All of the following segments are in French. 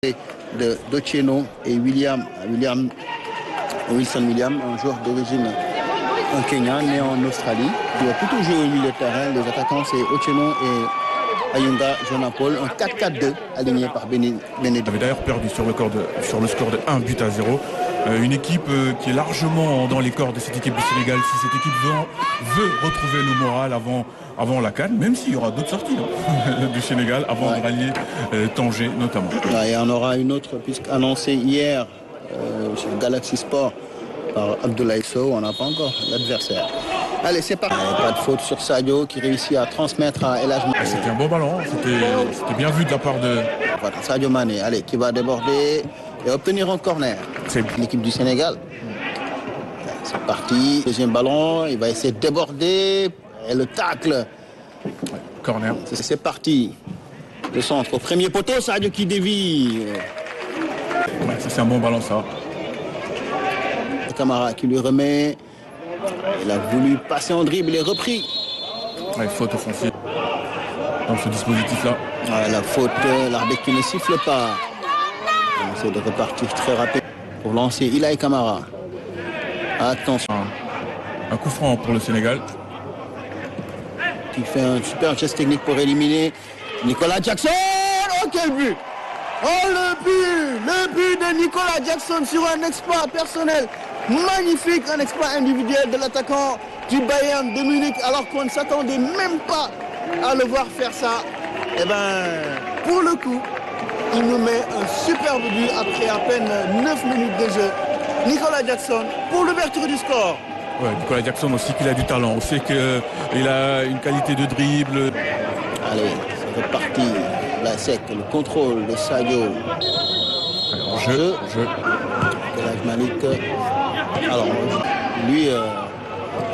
de Otieno et Wilson William, un joueur d'origine kenyan né en Australie, qui a plutôt joué au milieu de terrain. Les attaquants, c'est Otieno et Ayunga Jonapol, un 4-4-2 aligné par Bénédicte. Il avait d'ailleurs perdu sur le score de 1-0. Une équipe qui est largement dans les cordes de cette équipe du Sénégal. Si cette équipe veut retrouver le moral avant la CAN, même s'il y aura d'autres sorties du Sénégal avant de rallier Tanger notamment. Et on aura une autre, puisqu'annoncée hier sur Galaxy Sport par Abdoulaye Sow, on n'a pas encore l'adversaire. Allez, c'est parti. Pas de faute sur Sadio qui réussit à transmettre à El Hadj Malick. C'était un bon ballon, c'était bien vu de la part de Sadio Mané, allez, qui va déborder et obtenir un corner. C'est l'équipe du Sénégal. C'est parti, deuxième ballon, il va essayer de déborder et le tacle. Corner. C'est parti. Le centre au premier poteau, Sadio qui dévie. C'est un bon ballon ça. Camara qui lui remet. Il a voulu passer en dribble, il est repris. Faute offensive dans ce dispositif-là. La faute, l'arbitre qui ne siffle pas. On essaie de repartir très rapide pour lancer Ilaï Camara. Attention. Un coup franc pour le Sénégal. Qui fait un super geste technique pour éliminer Nicolas Jackson. Oh quel but! Oh le but de Nicolas Jackson sur un exploit personnel. Magnifique, un exploit individuel de l'attaquant du Bayern de Munich, alors qu'on ne s'attendait même pas à le voir faire ça. Et pour le coup, il nous met un superbe but après à peine 9 minutes de jeu. Nicolas Jackson pour l'ouverture du score. Ouais, Nicolas Jackson aussi qu'il a du talent. On sait qu'il a une qualité de dribble. Allez, c'est reparti. Là, c'est le contrôle de Sadio. Alors, jeu. El Hadj Malick. Alors, lui,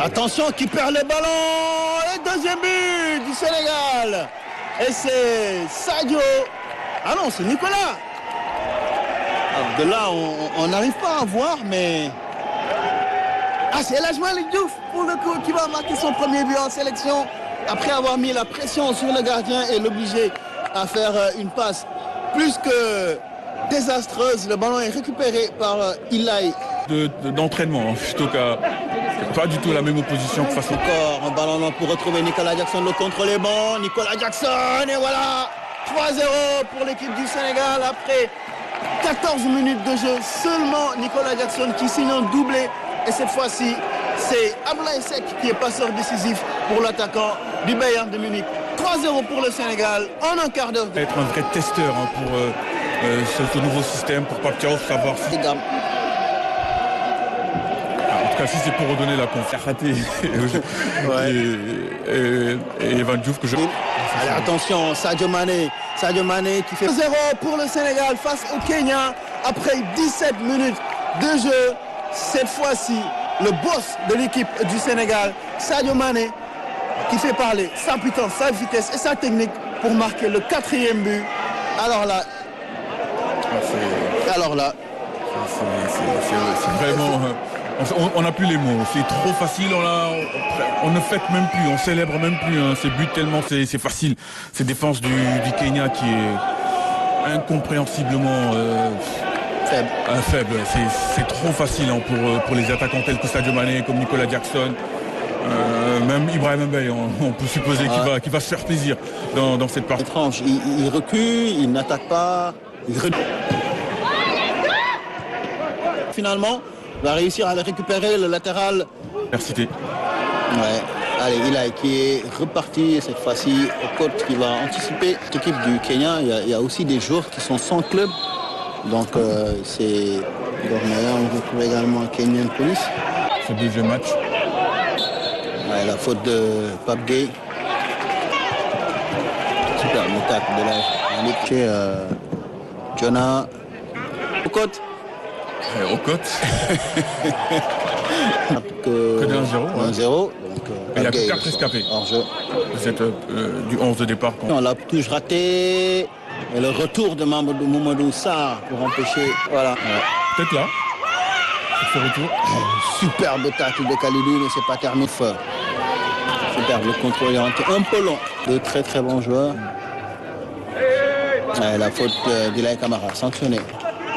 attention, qui perd le ballon. Et deuxième but du Sénégal. Et c'est Sadio. Ah non, c'est Nicolas. Alors, de là, on n'arrive pas à voir, mais... Ah, c'est El Hadj Malick Diouf, pour le coup, qui va marquer son premier but en sélection. Après avoir mis la pression sur le gardien et l'obliger à faire une passe plus que désastreuse. Le ballon est récupéré par Ilaï. D'entraînement, plutôt qu'à pas du tout la même opposition que face au corps. Un ballon long pour retrouver Nicolas Jackson. Le contrôle est bon. Nicolas Jackson, et voilà 3-0 pour l'équipe du Sénégal après 14 minutes de jeu. Seulement Nicolas Jackson qui signe un doublé. Et cette fois-ci, c'est Ablaye Seck qui est passeur décisif pour l'attaquant du Bayern de Munich. 3-0 pour le Sénégal en un quart d'heure. Être un vrai testeur pour ce nouveau système, pour Pape Thiaw, savoir si... En tout cas, si c'est pour redonner la confiance et Evan Diouf que je... Allez, attention, Sadio Mané qui fait 0 pour le Sénégal face au Kenya après 17 minutes de jeu. Cette fois-ci, le boss de l'équipe du Sénégal, Sadio Mané, qui fait parler sa puissance, sa vitesse et sa technique pour marquer le 4e but. Alors là, c'est vraiment... On n'a plus les mots, c'est trop facile, on ne fête même plus, on célèbre même plus ces buts tellement c'est facile. Cette défense du Kenya qui est incompréhensiblement faible. C'est trop facile pour les attaquants tels que Sadio Mané, comme Nicolas Jackson. Même Ibrahim Mbaye, on peut supposer qu'il va se faire plaisir dans cette partie. Étrange, il recule, il n'attaque pas, il recule. Finalement, il va réussir à le récupérer, le latéral. Merci. Ouais. Allez, Ilaï qui est reparti cette fois-ci au côte qui va anticiper. Cette équipe du Kenya, il y a aussi des joueurs qui sont sans club. Donc c'est... On retrouve également un Kenyan Police. C'est le deuxième match. Ouais, la faute de Pape Gueye. Super, le tacle de la Ligue. Jonah au côte. Au côte. que de 1-0. 1-0. Il n'y a que 4 rescapés. Du 11 de départ. On l'a touche raté. Et le retour de Mamadou Sarr pour empêcher. Voilà. Ouais. Peut-être là. Ce retour. Superbe tacle de Kalidou, mais c'est pas terminé. Superbe, le contrôle est un peu long. De très très bons joueurs. La faute d'Ilay Kamara, sanctionnée.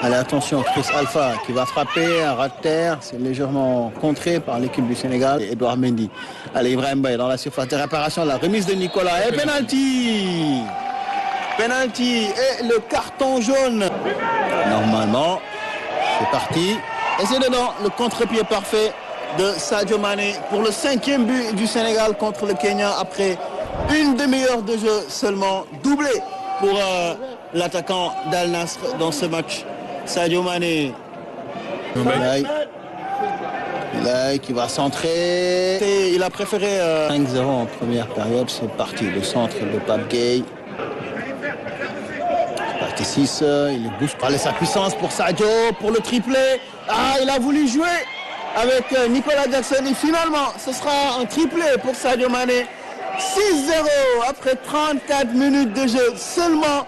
Allez, attention, Chris Alpha qui va frapper, un rat de terre, c'est légèrement contré par l'équipe du Sénégal. Et Edouard Mendy. Allez, Ibrahim Baye dans la surface de réparation, la remise de Nicolas et penalty. Penalty et le carton jaune. Normalement, c'est parti. Et c'est dedans, le contre-pied parfait de Sadio Mané pour le 5e but du Sénégal contre le Kenya après une demi-heure de jeu seulement, doublé pour l'attaquant d'Al Nassr dans ce match. Sadio Mané. Ilay qui va centrer. Et il a préféré 5-0 en première période. C'est parti, le centre de Pape Gueye. Parti 6, il bouge par sa puissance pour Sadio, pour le triplé. Ah, il a voulu jouer avec Nicolas Jackson et finalement ce sera un triplé pour Sadio Mané. 6-0 après 34 minutes de jeu seulement.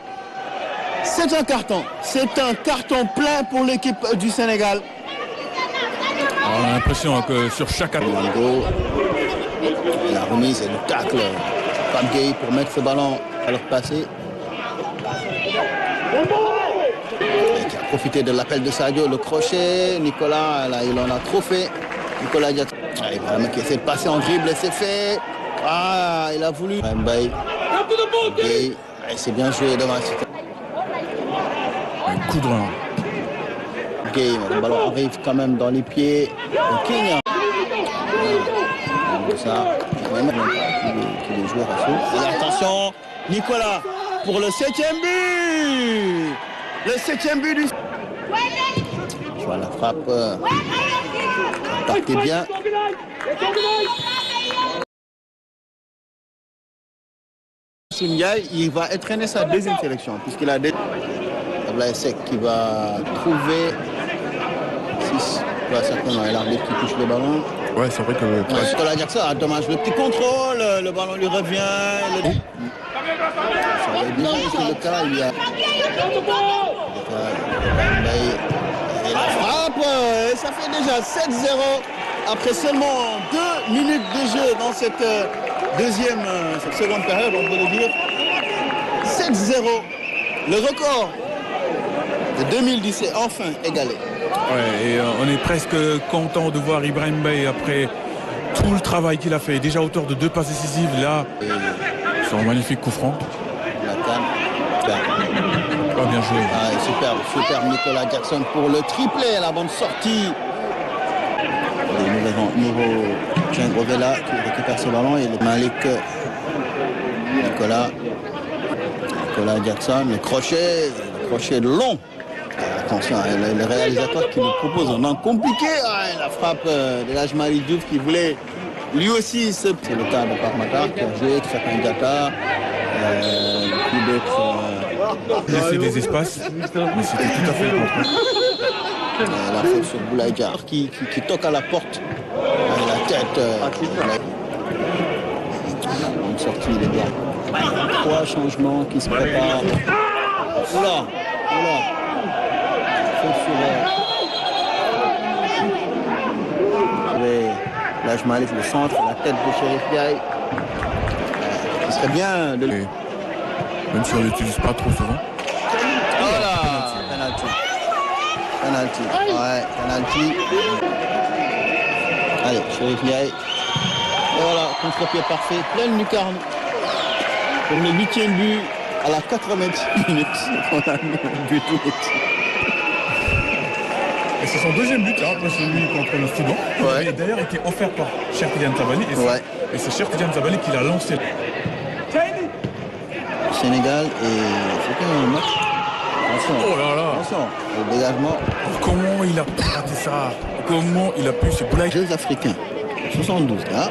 C'est un carton plein pour l'équipe du Sénégal. On a l'impression que sur chaque attaque. La remise et le tacle. Pape Gueye pour mettre ce ballon à leur passer. Et qui a profité de l'appel de Sadio, le crochet. Nicolas, là, il en a trop fait. Nicolas Jackson. Il va qui essaie de passer en dribble et c'est fait. Ah, il a voulu. Mbaye. C'est bien joué devant. Un coup de rein. Gueye, le ballon arrive quand même dans les pieds de Kenya. Ça, qui est joueur à fond. Et attention, Nicolas pour le 7e but. Le 7e but du... Je vois la frappe. Partez bien. Ndiaye, il va entraîner sa deuxième sélection puisqu'il a des... Ablaye Seck qui va trouver 6. Certainement, il a l'arbitre qui touche le ballon. Ouais, c'est vrai que... Nicolas Jackson, dommage, le petit contrôle, le ballon lui revient. Ça va bien, c'est le cas, il y a... Et la frappe, et ça fait déjà 7-0 après seulement 2 minutes de jeu dans cette cette seconde période, on peut le dire. 7-0, le record de 2010 est enfin égalé. Ouais, et on est presque content de voir Ibrahim Baye après tout le travail qu'il a fait. Déjà auteur de 2 passes décisives, là, c'est un magnifique coup franc. La canne, oh, bien joué. Ah, superbe Nicolas Jackson pour le triplé, la bonne sortie. Et nous avons Miro Djengrovela qui récupère ce ballon et le Malik Nicolas Jackson, le crochet long. Attention, le réalisateur qui nous propose un an compliqué. La frappe de l'Ajmari Diouf qui voulait lui aussi c'est le cas de Parmata qui a joué, Tchakan Diatta, puis d'autres. Laisser des espaces, mais c'était tout à fait le contraire. La faute sur Boulaïdjar qui toque à la porte. La tête. Une sortie, les gars. 3 changements qui se préparent. Oula. L'âge Malik, le centre, la tête de Chérif Ndiaye. Ce serait bien de... Même si on ne l'utilise pas trop souvent. Voilà, penalty. Ouais, penalty. Allez, Chérif Ndiaye. Et voilà, contre-pied parfait, pleine lucarne. Pour le 8e but à la 80e minute. On a mis un but tout. Et c'est son 2e but après celui contre le Soudan. Ouais. Il a d'ailleurs été offert par Cheikh Tidiane Sabaly. Et c'est Cheikh Tidiane Sabaly qui l'a lancé. Sénégal et c'était un match. Attention. Oh là là. Attention. Le dégagement. Comment il a raté ça? Comment il a pu se plaindre? Jeux africains. 72 là.